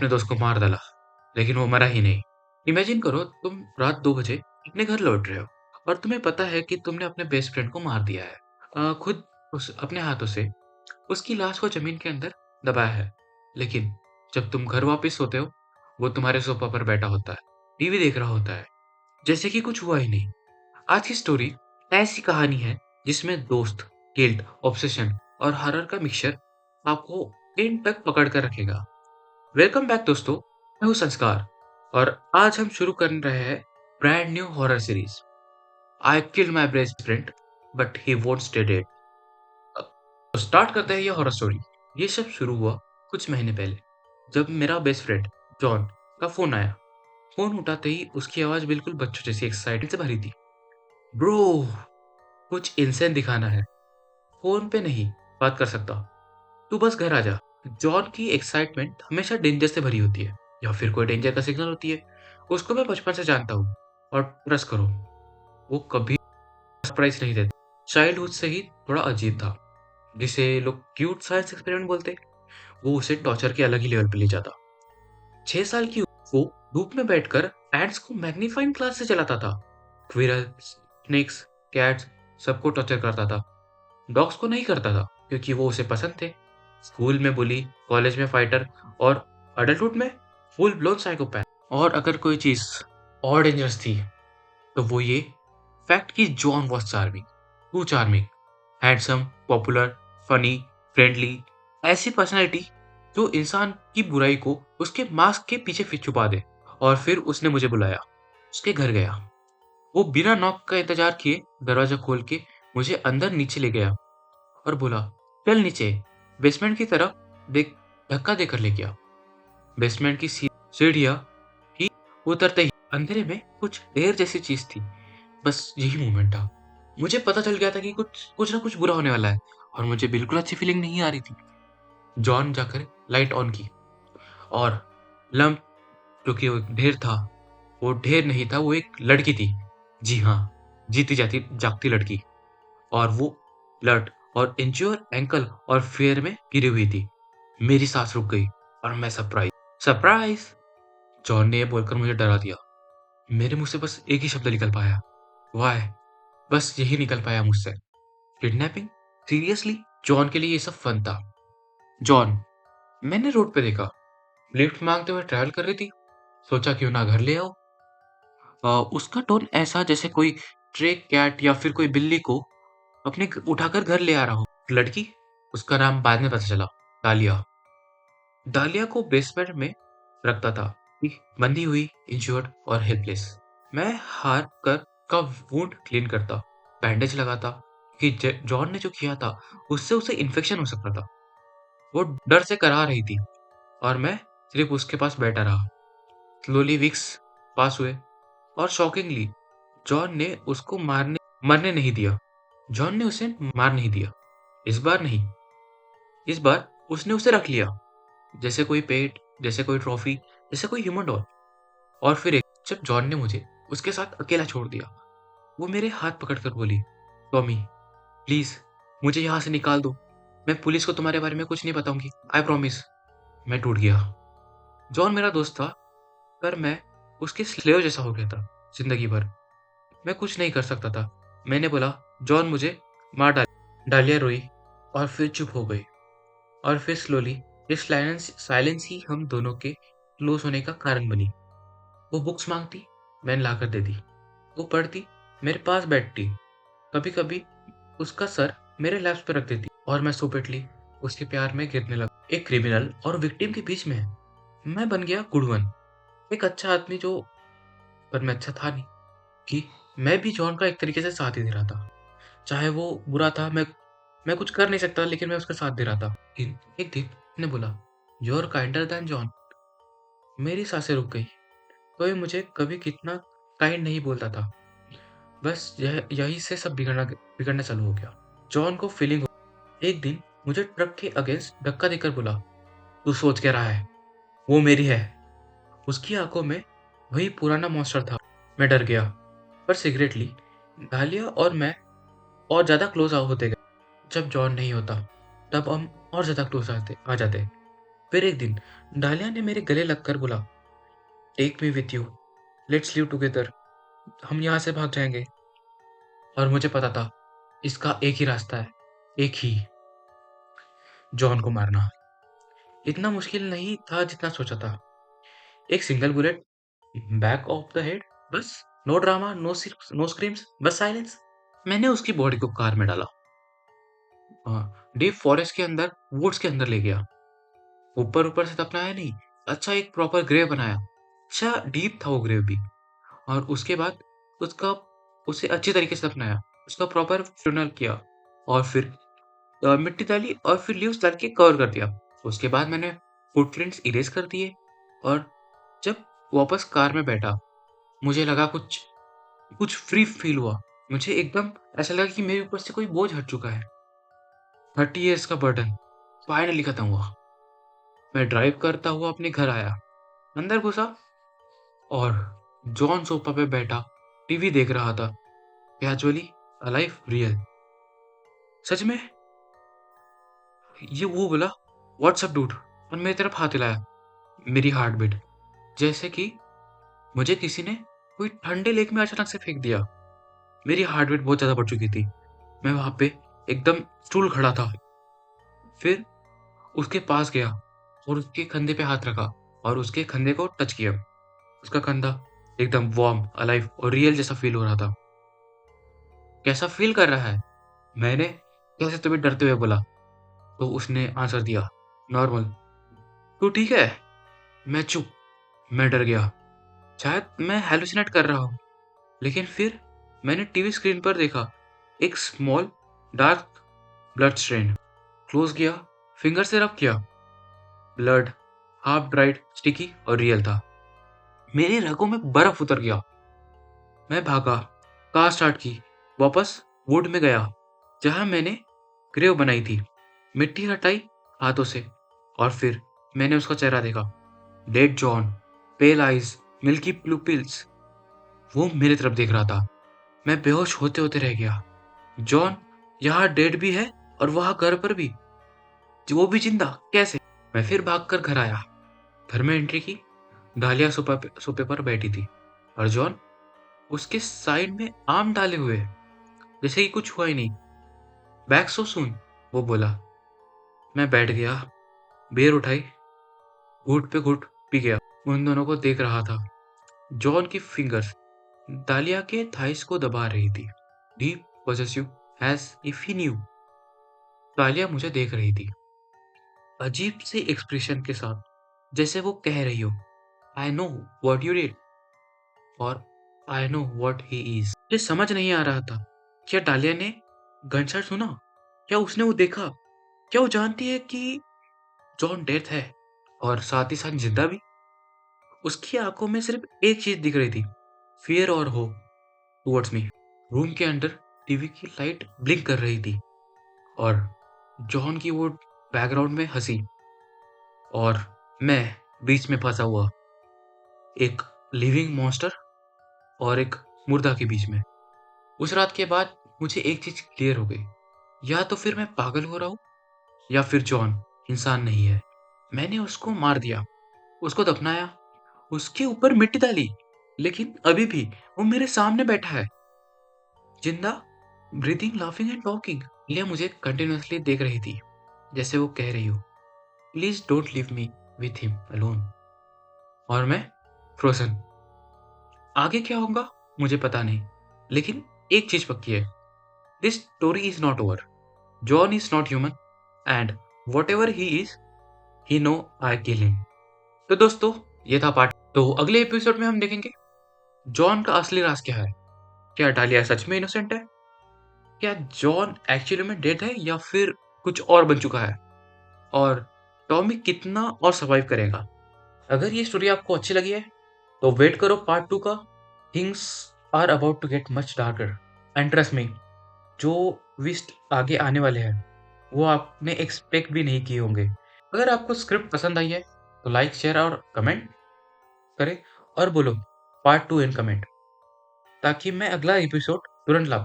अपने दोस्त को मार डाला, लेकिन वो मरा ही नहीं। इमेजिन करो तुम रात 2 बजे अपने घर लौट रहे हो और तुम्हें पता है कि तुमने अपने बेस्ट फ्रेंड को मार दिया है। खुद उस अपने हाथों से उसकी लाश को ज़मीन के अंदर दबाया है। लेकिन जब तुम घर वापस होते हो, वो तुम्हारे सोफ़ा पर बैठा होता है, टीवी देख रहा होता है, जैसे कि कुछ हुआ ही नहीं। आज की स्टोरी ऐसी कहानी है जिसमें दोस्त, गिल्ट, ऑब्सेशन और हॉरर का मिक्सचर आपको एंड तक पकड़ कर रखेगा। वेलकम बैक दोस्तों, मैं हूँ संस्कार और आज हम शुरू कर रहे हैं brand new horror series. I killed my best friend but he won't stay dead. तो स्टार्ट करते हैं ये हॉरर स्टोरी। ये सब शुरू हुआ कुछ महीने पहले, जब मेरा बेस्ट फ्रेंड जॉन का फोन आया। फोन उठाते ही उसकी आवाज बिल्कुल बच्चों जैसी एक्साइटमेंट से भरी थी। ब्रो, कुछ इंसान दिखाना है। फोन पे नहीं बात कर सकता, तू बस घर आ जा। जॉन की एक्साइटमेंट हमेशा डेंजर से भरी होती है या फिर कोई डेंजर का सिग्नल होती है। उसको मैं बचपन से जानता हूँ और ट्रस्ट करो, वो कभी सरप्राइज नहीं देता। चाइल्डहुड से ही थोड़ा अजीब था, जिसे लोग क्यूट साइंस एक्सपेरिमेंट बोलते। वो उसे टॉर्चर के अलग ही लेवल पे ले जाता। 6 साल की वो धूप में बैठकर एंट्स को मैग्नीफाइंग ग्लास से चलाता था। स्क्विरल, स्नेक्स, कैट्स, सबको टॉर्चर करता था। डॉग्स को नहीं करता था क्योंकि वो उसे पसंद थे। स्कूल में बुली, कॉलेज में फाइटर और अडल्टहुड में फुल ब्लोन साइकोपैथ। और अगर कोई चीज और डेंजरस थी तो वो ये फैक्ट कि John was charming, too charming, handsome, popular, funny, friendly, ऐसी पर्सनैलिटी जो इंसान की बुराई को उसके मास्क के पीछे छुपा दे। और फिर उसने मुझे बुलाया, उसके घर गया। वो बिना नॉक का इंतजार किए दरवाजा खोल के मुझे अंदर नीचे ले गया और बोला, चल नीचे, बेसमेंट की तरफ देख। धक्का देकर ले गया। बेसमेंट की सीढ़ियां ही उतरते ही अंधेरे में कुछ ढेर जैसी चीज थी। बस यही मोमेंट था। मुझे पता चल गया था कि कुछ कुछ ना कुछ बुरा होने वाला है और मुझे बिल्कुल अच्छी फीलिंग नहीं आ रही थी। जॉन जाकर लाइट ऑन की और लंप, जो कि वो एक ढेर था, वो ढेर नहीं था, वो एक लड़की थी। जी हाँ, जीती जाती जागती लड़की। और वो ब्लड और इंज्योर एंकल और फेयर में गिरी हुई थी। मेरी सांस रुक गई और मैं सरप्राइज सरप्राइज जॉन ने ये बोलकर मुझे डरा दिया। मेरे मुंह से बस एक ही शब्द निकल पाया, वाह। बस यही निकल पाया मुझसे। किडनैपिंग? सीरियसली? जॉन के लिए ये सब फन था। जॉन, मैंने रोड पे देखा, लिफ्ट मांगते हुए ट्रैवल कर रही थी। सोचा क्यों ना घर ले आओ। उसका टोन ऐसा जैसे कोई ट्रे कैट या फिर कोई बिल्ली को अपने उठाकर घर ले आ रहा हो। लड़की, उसका नाम बाद में पता चला, डालिया। डालिया को बेसमेंट में रखता था, बंधी हुई, इंज्योर्ड और हेल्पलेस। मैं हार कर का वुंड क्लीन करता, बैंडेज लगाता कि जॉन ने जो किया था उससे उसे इन्फेक्शन हो सकता था। वो डर से करा रही थी और मैं सिर्फ उसके पास बैठा रहा। स्लोली वीक्स पास हुए और शॉकिंगली जॉन ने उसको मरने नहीं दिया। जॉन ने उसे मार नहीं दिया। इस बार नहीं, इस बार उसने उसे रख लिया, जैसे कोई पेट, जैसे कोई ट्रॉफी, जैसे कोई ह्यूमन डॉल। और फिर एक जब जॉन ने मुझे उसके साथ अकेला छोड़ दिया, वो मेरे हाथ पकड़कर बोली, टॉमी प्लीज मुझे यहाँ से निकाल दो। मैं पुलिस को तुम्हारे बारे में कुछ नहीं बताऊंगी, आई प्रॉमिस। मैं टूट गया। जॉन मेरा दोस्त था, पर मैं उसके स्लेव जैसा हो गया था जिंदगी भर। मैं कुछ नहीं कर सकता था। मैंने बोला, जॉन मुझे मार डाल। डालिया रोई और फिर चुप हो गई। और फिर स्लोली ये साइलेंस ही हम दोनों के क्लोज होने का कारण बनी। वो बुक्स मांगती, मैंने लाकर दे दी। वो पढ़ती, मेरे पास बैठती। कभी कभी उसका सर मेरे लैप्स पर रख देती और मैं सुपेटली उसके प्यार में गिरने लगा। एक क्रिमिनल और विक्टिम के बीच में मैं बन गया गुडवन, एक अच्छा आदमी जो, पर मैं अच्छा था नहीं। कि मैं भी जॉन का एक तरीके से साथ ही दे रहा था। चाहे वो बुरा था, मैं कुछ कर नहीं सकता, लेकिन मैं उसका साथ दे रहा था। एक दिन ने बोला, you are kinder than John. मेरी सांसें रुक गई। कोई मुझे कभी कितना काइंड नहीं बोलता था। बस यही से सब बिगड़ना चालू हो गया। जॉन को फीलिंग हो। एक दिन मुझे ट्रक के अगेंस्ट धक्का देकर बोला, तू सोच क्या रहा है, वो मेरी है। उसकी आंखों में वही पुराना मॉन्स्टर था। मैं डर गया, पर सीक्रेटली डालिया और मैं और ज्यादा क्लोज होते गए। जब जॉन नहीं होता तब हम और ज्यादा क्लोज आ जाते। फिर एक दिन डालिया ने मेरे गले लगकर बोला, take me with you, let's live together, हम यहाँ से भाग जाएंगे। और मुझे पता था इसका एक ही रास्ता है, एक ही, जॉन को मारना। इतना मुश्किल नहीं था जितना सोचा था। एक single bullet, back of the head, बस। नो ड्रामा, नो स्क्रीम्स, बस साइलेंस। मैंने उसकी बॉडी को कार में डाला, डीप फॉरेस्ट के अंदर, वुड्स के अंदर ले गया। ऊपर ऊपर से दफनाया नहीं, अच्छा एक प्रॉपर ग्रेव बनाया। अच्छा डीप था वो ग्रेव भी। और उसके बाद उसका उसे अच्छी तरीके से दफनाया, उसका प्रॉपर फ्यूनरल किया, और फिर मिट्टी डाली और फिर लीव्स डाल के कवर कर दिया। उसके बाद मैंने फुटप्रिंट्स इरेज कर दिए। और जब वापस कार में बैठा, मुझे लगा कुछ कुछ फ्री फील हुआ। मुझे एकदम ऐसा लगा कि मेरे ऊपर से कोई बोझ हट चुका है। 30 इयर्स का बर्डन फाइनली खत्म हुआ। मैं ड्राइव करता हुआ अपने घर आया, अंदर घुसा, और जॉन सोफा पे बैठा टीवी देख रहा था, कैजुअली, अलाइव, रियल। सच में, ये वो बोला, व्हाट्सअप डूड, और मेरी तरफ हाथ हिलाया। मेरी हार्ट बीट जैसे कि मुझे किसी ने कोई ठंडे लेक में अचानक से फेंक दिया। मेरी हार्ट बीट बहुत ज्यादा बढ़ चुकी थी। मैं वहां पे एकदम स्टूल खड़ा था। फिर उसके पास गया और उसके कंधे पे हाथ रखा और उसके कंधे को टच किया। उसका कंधा एकदम वार्म, अलाइव और रियल जैसा फील हो रहा था। कैसा फील कर रहा है? मैंने कैसे तुम्हें डरते हुए बोला। तो उसने आंसर दिया, नॉर्मल। तू ठीक है? मैं चुप। मैं डर गया। शायद मैं हेलुसिनेट कर रहा हूँ। लेकिन फिर मैंने टीवी स्क्रीन पर देखा, एक small dark blood strain. Close किया, फिंगर से रब किया। ब्लड हाफ ड्राइड, स्टिकी और रियल था। मेरी रगों में बर्फ उतर गया। मैं भागा, कार स्टार्ट की, वापस वुड में गया जहां मैंने ग्रेव बनाई थी। मिट्टी हटाई हाथों से, और फिर मैंने उसका चेहरा देखा। डेड जॉन, पेल आइज, मिल्की प्यूपिल्स। वो मेरी तरफ देख रहा था। मैं बेहोश होते होते रह गया। जॉन यहाँ डेड भी है और वहां घर पर भी, वो भी जिंदा, कैसे? मैं फिर भागकर घर आया। घर में एंट्री की, डालिया सोफे पर बैठी थी और जॉन उसके साइड में आर्म डाले हुए, जैसे कि कुछ हुआ ही नहीं। बैक सो सून, वो बोला। मैं बैठ गया, बेर उठाई, घूट पे घूट पी गया। उन दोनों को देख रहा था। जॉन की फिंगर्स दालिया के थाइस को दबा रही थी, deep possessive, as if he knew. Dalia मुझे देख रही थी, अजीब से एक्सप्रेशन के साथ, जैसे वो कह रही हो, I know what you did, और I know what he is. मुझे समझ नहीं आ रहा था, क्या डालिया ने गनशॉट सुना? क्या उसने वो देखा? क्या वो जानती है कि जॉन डेथ है और साथ ही साथ जिंदा भी? उसकी आंखों में सिर्फ एक चीज दिख रही थी, फियर और होप टुवर्ड्स मी। रूम के अंदर टीवी की लाइट ब्लिंक कर रही थी और जॉन की वो बैकग्राउंड में हंसी, और मैं बीच में फंसा हुआ, एक लिविंग मॉन्स्टर और एक मुर्दा के बीच में। उस रात के बाद मुझे एक चीज क्लियर हो गई, या तो फिर मैं पागल हो रहा हूँ, या फिर जॉन इंसान नहीं है। मैंने उसको मार दिया, उसको दफनाया, उसके ऊपर मिट्टी डाली, लेकिन अभी भी वो मेरे सामने बैठा है, जिंदा, ब्रीथिंग, लाफिंग एंड टॉकिंग। लिया मुझे कंटिन्यूअसली देख रही थी, जैसे वो कह रही हो, please don't leave me with him alone. और मैं फ्रोजन। आगे क्या होगा मुझे पता नहीं, लेकिन एक चीज पक्की है, this story is not over. John is not human, and whatever he is, he know I kill him. तो दोस्तों, ये था पार्ट। तो अगले एपिसोड में हम देखेंगे जॉन का असली राज क्या है। क्या डालिया सच में इनोसेंट है? क्या जॉन एक्चुअली में डेड है या फिर कुछ और बन चुका है? और टॉमी कितना और सर्वाइव करेगा? अगर ये स्टोरी आपको अच्छी लगी है तो वेट करो पार्ट 2 का। Things are about to get much darker, and trust me, जो ट्विस्ट आगे आने वाले हैं वो आपने एक्सपेक्ट भी नहीं किए होंगे। अगर आपको स्क्रिप्ट पसंद आई है तो लाइक, शेयर और कमेंट करें, और बोलो पार्ट 2 इन कमेंट, ताकि मैं अगला एपिसोड तुरंत ला